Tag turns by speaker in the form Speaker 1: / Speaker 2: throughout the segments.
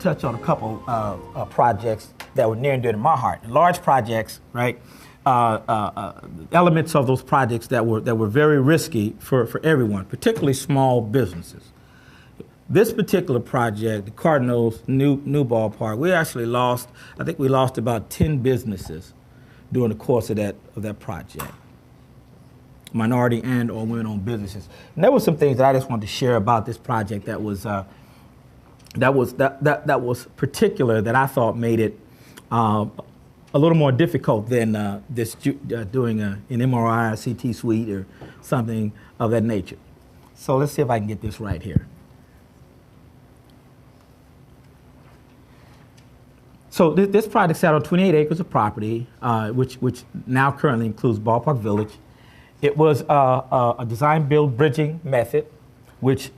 Speaker 1: touch on a couple projects that were near and dear to my heart. Large projects, right? Elements of those projects that were very risky for everyone, particularly small businesses. This particular project, the Cardinals' new ballpark, we actually lost. I think we lost about 10 businesses during the course of that project. Minority and/or women-owned businesses. And there were some things that I just wanted to share about this project that was particular, that I thought made it a little more difficult than doing an MRI or CT suite or something of that nature. So let's see if I can get this right here. So this project sat on 28 acres of property, which now currently includes Ballpark Village. It was a design-build bridging method, which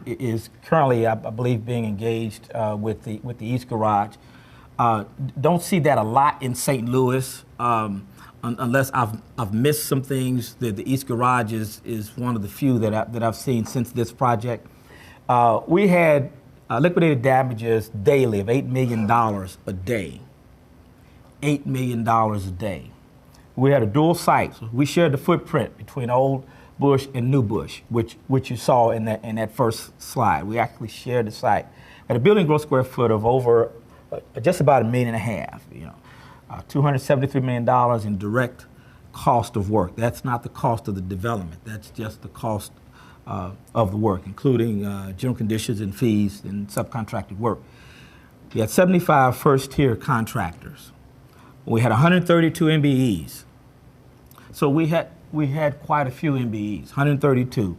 Speaker 1: is currently, I believe, being engaged with the East Garage. Don't see that a lot in St. Louis, unless I've missed some things. The East Garage is one of the few that I've seen since this project. We had liquidated damages daily of $8 million a day. $8 million a day. We had a dual site. So we shared the footprint between Old Bush and New Bush, which you saw in that first slide. We actually shared the site. At a building gross square foot of over just about $1.5 million. $273 million in direct cost of work. That's not the cost of the development. That's just the cost of the work, including general conditions and fees and subcontracted work. We had 75 first-tier contractors. We had 132 MBEs. So we had quite a few MBEs, 132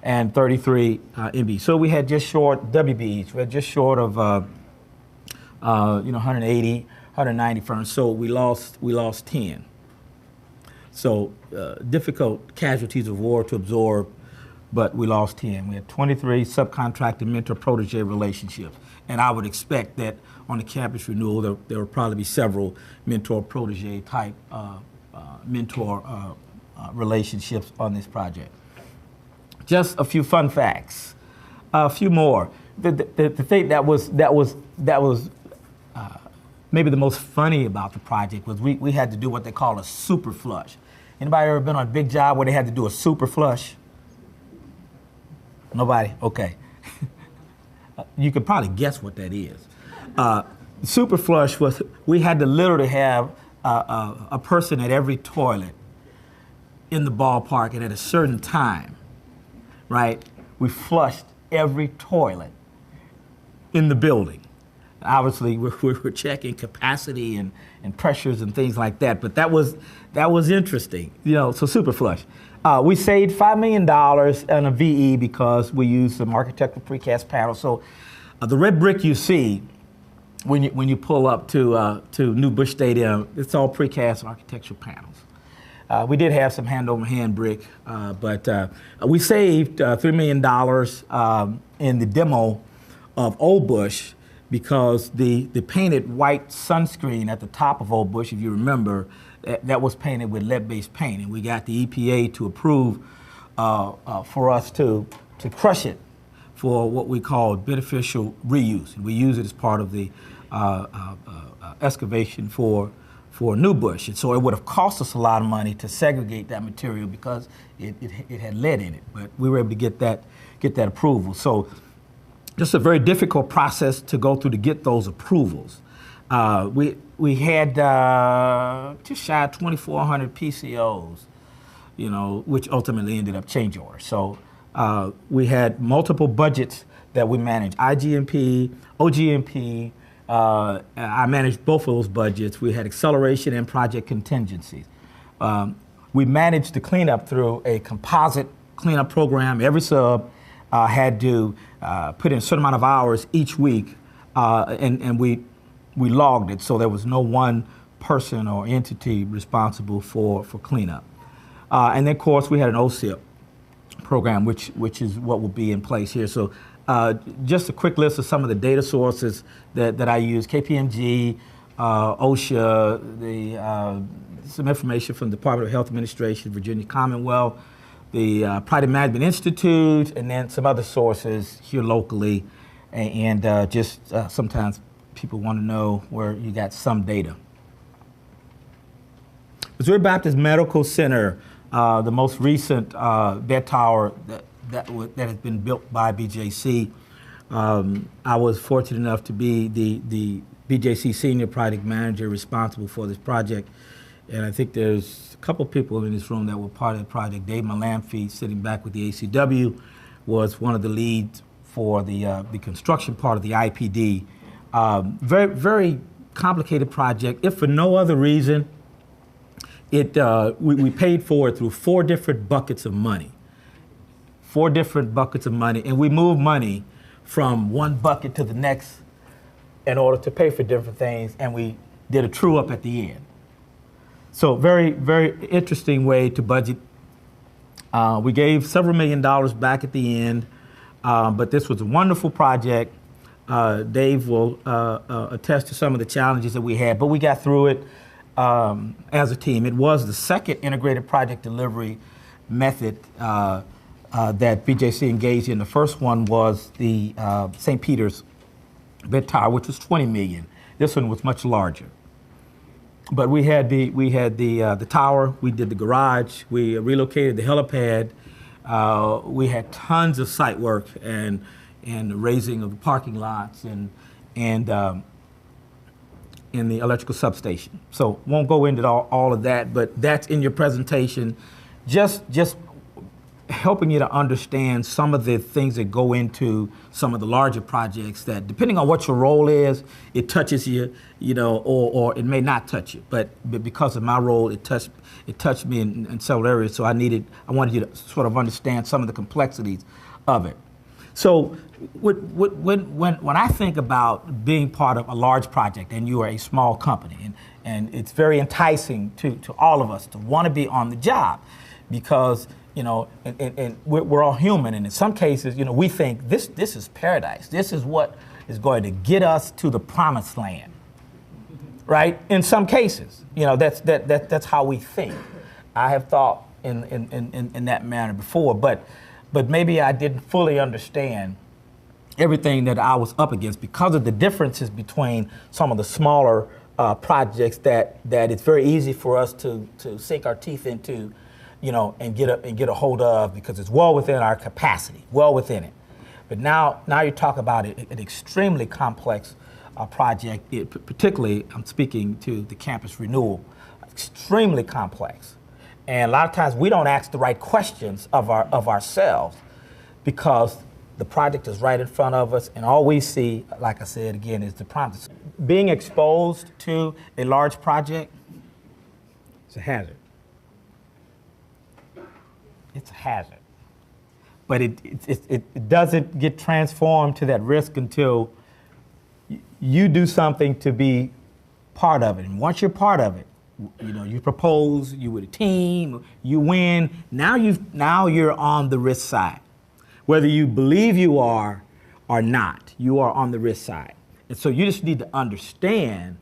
Speaker 1: and 33 MBEs. So we had just short WBEs. We had just short of 180, 190 firms. So we lost 10. So difficult casualties of war to absorb, but we lost 10. We had 23 subcontracted mentor-protege relationships. And I would expect that on the campus renewal, there will probably be several mentor-protege type relationships on this project. Just a few fun facts, a few more. The thing that was maybe the most funny about the project was we had to do what they call a super flush. Anybody ever been on a big job where they had to do a super flush? Nobody? Okay. You could probably guess what that is. Super flush was, we had to literally have a person at every toilet in the ballpark, and at a certain time, right, we flushed every toilet in the building. Obviously, we were checking capacity and pressures and things like that, but that was interesting, so super flush. We saved $5 million on a VE because we used some architectural precast panels. So the red brick you see when you pull up to New Bush Stadium, it's all precast architectural panels. We did have some hand-over-hand brick, but we saved $3 million in the demo of Old Bush because the painted white sunscreen at the top of Old Bush, if you remember, that was painted with lead-based paint, and we got the EPA to approve for us to crush it for what we call beneficial reuse. And we use it as part of the excavation for New Bush. And so it would have cost us a lot of money to segregate that material because it had lead in it, but we were able to get that approval. So just a very difficult process to go through to get those approvals. We had just shy of 2,400 PCOs, which ultimately ended up change orders. So we had multiple budgets that we managed, IGMP, OGMP. I managed both of those budgets. We had acceleration and project contingencies. We managed the cleanup through a composite cleanup program. Every sub had to put in a certain amount of hours each week, and we logged it, so there was no one person or entity responsible for cleanup. And then, of course, we had an OSIP program, which is what will be in place here. So just a quick list of some of the data sources that I use: KPMG, OSHA, some information from the Department of Health Administration, Virginia Commonwealth, the Project Management Institute, and then some other sources here locally Just sometimes people want to know where you got some data. Missouri Baptist Medical Center, the most recent bed tower that has been built by BJC. I was fortunate enough to be the BJC senior project manager responsible for this project. And I think there's a couple people in this room that were part of the project. Dave Malamphy, sitting back with the ACW, was one of the leads for the construction part of the IPD. Very, very complicated project. If for no other reason, we paid for it through 4 different buckets of money. 4 different buckets of money, and we moved money from one bucket to the next in order to pay for different things, and we did a true up at the end. So very, very interesting way to budget. We gave several $millions back at the end, but this was a wonderful project. Dave will attest to some of the challenges that we had, but we got through it as a team. It was the second integrated project delivery method that BJC engaged in. The first one was the St. Peter's bed tower, which was $20 million. This one was much larger. But we had the tower, we did the garage, we relocated the helipad, we had tons of site work and the raising of the parking lots and in the electrical substation. So won't go into all of that, but that's in your presentation. Just helping you to understand some of the things that go into some of the larger projects that, depending on what your role is, it touches you, or it may not touch you. But because of my role, it touched me in several areas. So I wanted you to sort of understand some of the complexities of it. So when I think about being part of a large project, and you are a small company, and it's very enticing to all of us to want to be on the job, because and we're all human, and in some cases, we think this is paradise. This is what is going to get us to the promised land, right? In some cases, that's how we think. I have thought in that manner before, but maybe I didn't fully understand everything that I was up against because of the differences between some of the smaller projects that it's very easy for us to sink our teeth into. And get a hold of, because it's well within our capacity, well within it. But now you talk about an extremely complex project. Particularly, I'm speaking to the campus renewal, extremely complex. And a lot of times we don't ask the right questions of ourselves, because the project is right in front of us, and all we see, like I said again, is the promise. Being exposed to a large project is a hazard. It's a hazard. But it doesn't get transformed to that risk until you do something to be part of it. And once you're part of it, you propose, you with a team, you win. Now you're on the risk side. Whether you believe you are or not, you are on the risk side. And so you just need to understand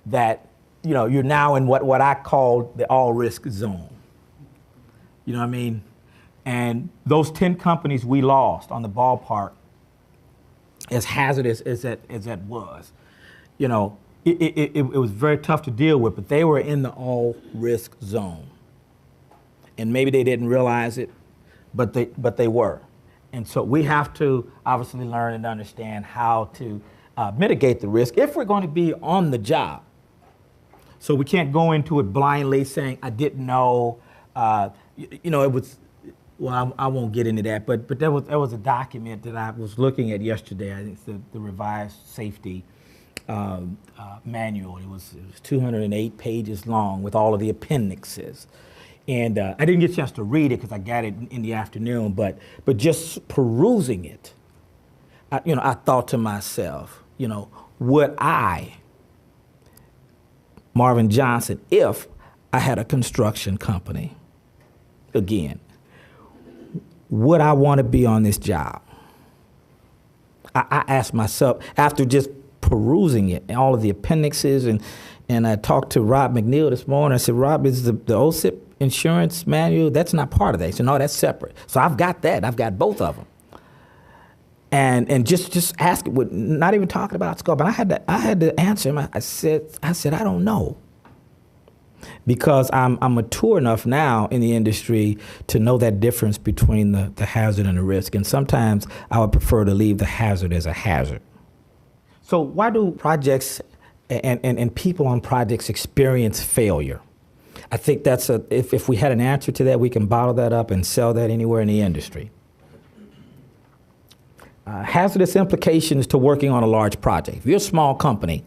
Speaker 1: that you're now in what I call the all-risk zone. You know what I mean? And those 10 companies we lost on the ballpark, as hazardous as that was, it was very tough to deal with, but they were in the all-risk zone. And maybe they didn't realize it, but they were. And so we have to obviously learn and understand how to mitigate the risk if we're going to be on the job. So we can't go into it blindly saying, I didn't know, it was. Well, I won't get into that, but there was a document that I was looking at yesterday. I think it's the revised safety manual. It was 208 pages long with all of the appendixes, and I didn't get a chance to read it because I got it in the afternoon. But just perusing it, I thought to myself, would I, Marvin Johnson, if I had a construction company, again, would I want to be on this job? I asked myself, after just perusing it and all of the appendixes, and I talked to Rob McNeil this morning. I said, Rob, is the OSIP insurance manual, that's not part of that. He said, no, that's separate. So I've got that. I've got both of them. and just ask it, not even talking about scope. And I had to answer him. I said I don't know, because I'm mature enough now in the industry to know that difference between the hazard and the risk. And sometimes I would prefer to leave the hazard as a hazard. So why do projects and people on projects experience failure? I think that's if we had an answer to that, we can bottle that up and sell that anywhere in the industry. Hazardous implications to working on a large project. If you're a small company,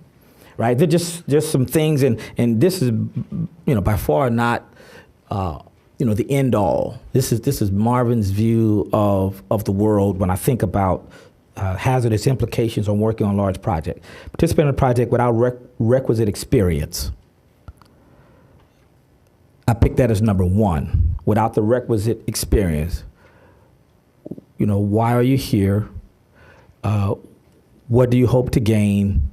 Speaker 1: right, there's some things, and this is, by far not, the end all. This is Marvin's view of the world when I think about hazardous implications on working on a large project. Participate in a project without requisite experience. I picked that as number one. Without the requisite experience. Why are you here? What do you hope to gain?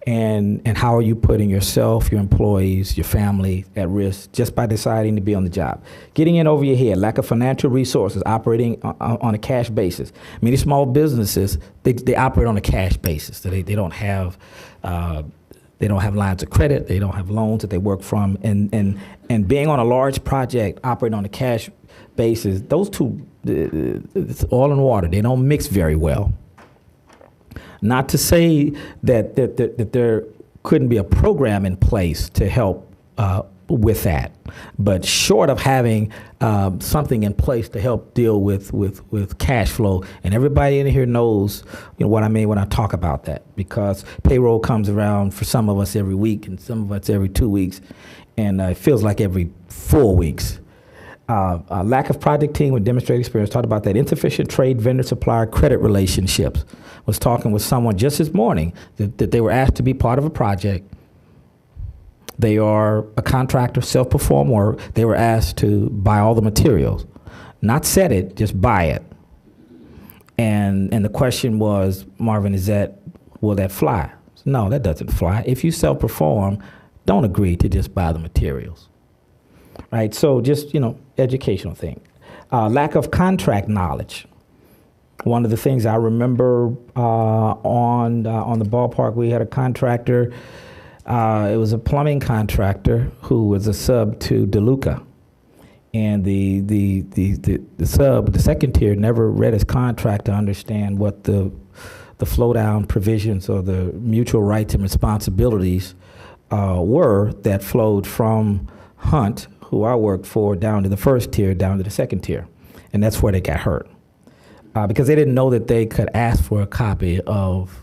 Speaker 1: And how are you putting yourself, your employees, your family at risk just by deciding to be on the job? Getting in over your head, lack of financial resources, operating on a cash basis. Many small businesses, they operate on a cash basis. They don't have lines of credit, they don't have loans that they work from, and being on a large project, operating on a cash basis, those two, it's oil and water. They don't mix very well. Not to say that there couldn't be a program in place to help with that, but short of having something in place to help deal with cash flow, and everybody in here knows what I mean when I talk about that, because payroll comes around for some of us every week and some of us every 2 weeks, and it feels like every 4 weeks. Lack of project team with demonstrated experience, talked about that. Insufficient trade, vendor, supplier, credit relationships. Was talking with someone just this morning that they were asked to be part of a project. They are a contractor, self-perform work. They were asked to buy all the materials. Not set it, just buy it. And the question was, Marvin, will that fly? No, that doesn't fly. If you self-perform, don't agree to just buy the materials. Right, so just, educational thing. Lack of contract knowledge. One of the things I remember on the ballpark, we had a contractor. It was a plumbing contractor who was a sub to DeLuca, and the sub, the second tier, never read his contract to understand what the flow down provisions or the mutual rights and responsibilities were that flowed from Hunt, who I worked for, down to the first tier, down to the second tier, and that's where they got hurt. Because they didn't know that they could ask for a copy of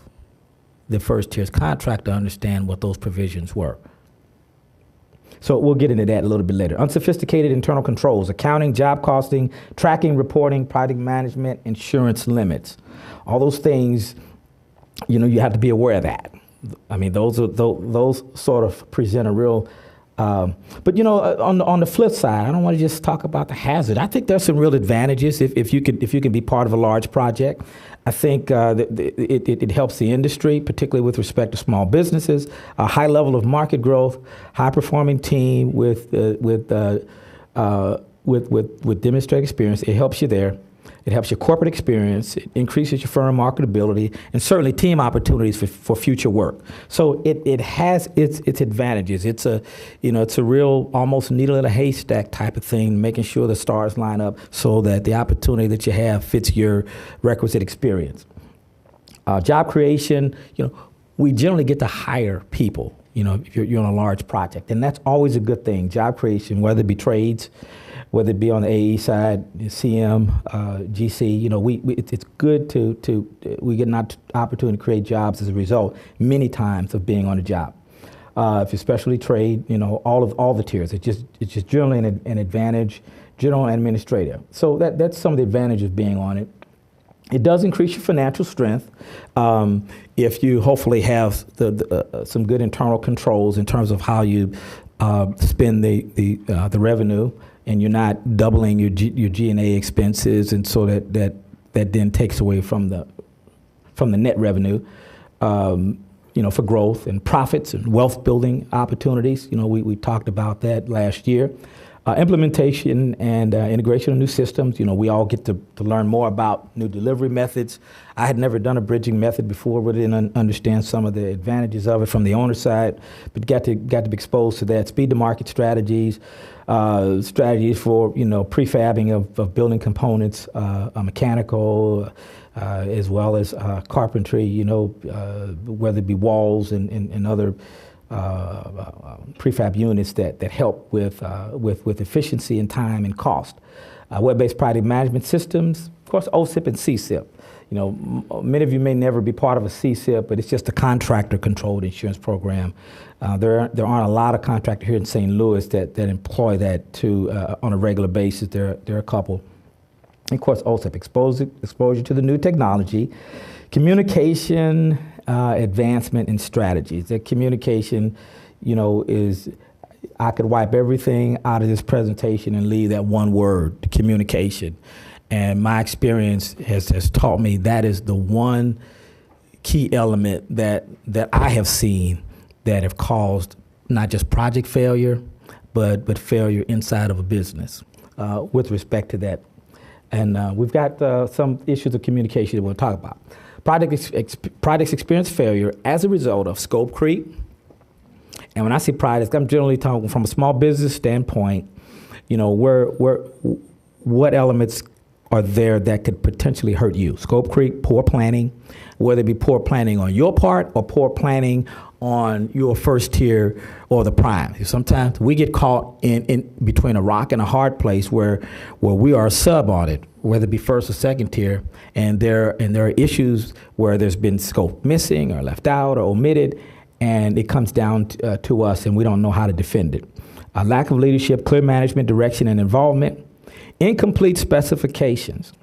Speaker 1: the first tier's contract to understand what those provisions were. So we'll get into that a little bit later. Unsophisticated internal controls, accounting, job costing, tracking, reporting, project management, insurance limits. All those things, you have to be aware of that. I mean, those sort of present a real but on the flip side, I don't want to just talk about the hazard. I think there's some real advantages if you can be part of a large project. I think it helps the industry, particularly with respect to small businesses. A high level of market growth, high performing team with demonstrated experience. It helps you there. It helps your corporate experience. It increases your firm marketability, and certainly team opportunities for future work. So it has its advantages. It's a real almost needle in a haystack type of thing, making sure the stars line up so that the opportunity that you have fits your requisite experience. Job creation. We generally get to hire people. If you're on a large project, and that's always a good thing. Job creation, whether it be trades, whether it be on the AE side, CM, GC, it's good we get an opportunity to create jobs as a result many times of being on a job. If you're specialty trade, all the tiers, it's just generally an advantage, general and administrative. So that's some of the advantages of being on it. It does increase your financial strength if you hopefully have some good internal controls in terms of how you spend the revenue, and you're not doubling your G&A expenses, and so that then takes away from the net revenue, for growth and profits and wealth building opportunities. We talked about that last year. Implementation and integration of new systems. You know, we all get to learn more about new delivery methods. I had never done a bridging method before, but didn't understand some of the advantages of it from the owner side, but got to be exposed to that. Speed to market strategies, strategies for, you know, prefabbing of building components, mechanical, as well as carpentry, you know, whether it be walls and other prefab units that help with efficiency and time and cost. Web-based project management systems, of course, OSIP and CSIP. You know, many of you may never be part of a CSIP, but it's just a contractor-controlled insurance program. There aren't a lot of contractors here in St. Louis that employ that on a regular basis. There are a couple. And of course, OSIP, exposure to the new technology, communication, advancement and strategies. That communication, you know, I could wipe everything out of this presentation and leave that one word, communication. And my experience has taught me that is the one key element that I have seen that have caused not just project failure, but failure inside of a business with respect to that. And we've got some issues of communication that we'll talk about. Projects experience failure as a result of scope creep. And when I say projects, I'm generally talking from a small business standpoint, you know, what elements are there that could potentially hurt you. Scope creep, poor planning, whether it be poor planning on your part or poor planning on your first tier or the prime. Sometimes we get caught in between a rock and a hard place where we are a sub on it, whether it be first or second tier, and there are issues where there's been scope missing or left out or omitted, and it comes down to us and we don't know how to defend it. A lack of leadership, clear management, direction, and involvement, incomplete specifications.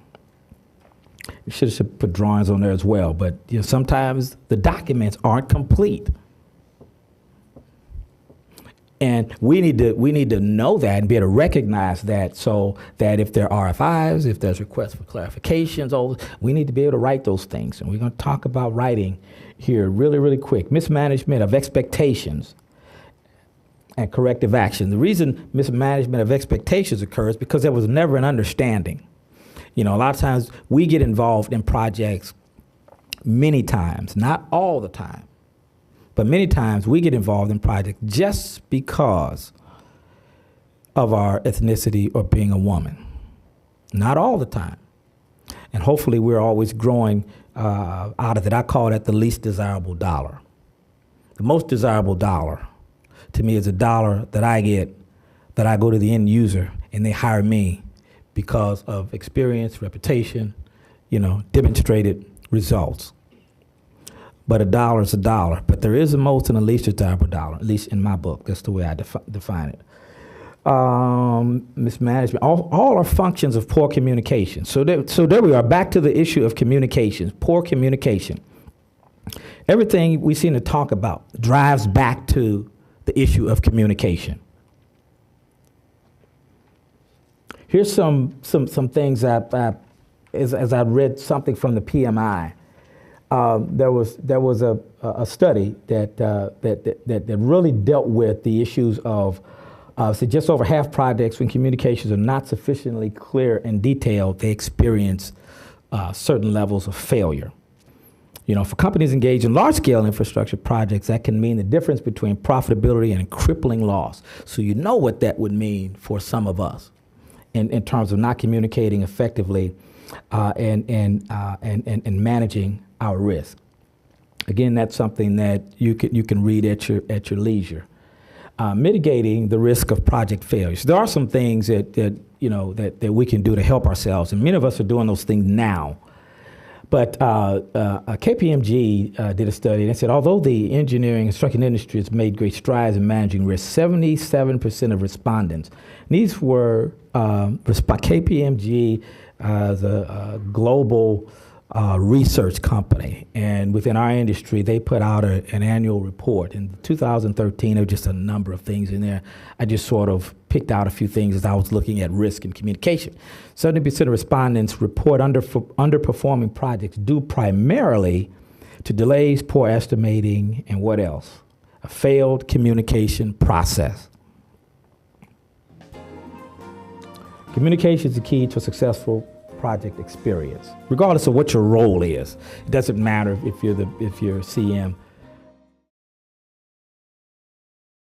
Speaker 1: You should have put drawings on there as well, but you know, sometimes the documents aren't complete. And we need to know that and be able to recognize that, so that if there are RFIs, if there's requests for clarifications, we need to be able to write those things. And we're going to talk about writing here really, really quick. Mismanagement of expectations and corrective action. The reason mismanagement of expectations occurs because there was never an understanding. You know, a lot of times we get involved in projects many times, not all the time. But many times we get involved in projects just because of our ethnicity or being a woman. Not all the time. And hopefully we're always growing out of it. I call that the least desirable dollar. The most desirable dollar to me is a dollar that I get, that I go to the end user and they hire me because of experience, reputation, you know, demonstrated results. But a dollar is a dollar. But there is a most and a least desirable dollar, at least in my book. That's the way I define it. Mismanagement, all are functions of poor communication. So there we are, back to the issue of communications, poor communication. Everything we seem to talk about drives back to the issue of communication. Here's some things as I read something from the PMI. There was a study that really dealt with the issues of so just over half projects when communications are not sufficiently clear and detailed, they experience certain levels of failure. You know, for companies engaged in large-scale infrastructure projects, that can mean the difference between profitability and crippling loss. So you know what that would mean for some of us in terms of not communicating effectively and managing our risk. Again, that's something that you can read at your leisure. Mitigating the risk of project failures. There are some things that we can do to help ourselves, and many of us are doing those things now. But KPMG did a study and it said, although the engineering and construction industry has made great strides in managing risk, 77% of respondents, these were KPMG is a global research company, and within our industry, they put out an annual report. In 2013, there were just a number of things in there. I just sort of picked out a few things as I was looking at risk and communication. 70% of respondents report underperforming projects due primarily to delays, poor estimating, and what else? A failed communication process. Communication is the key to a successful project experience, regardless of what your role is. It doesn't matter if you're CM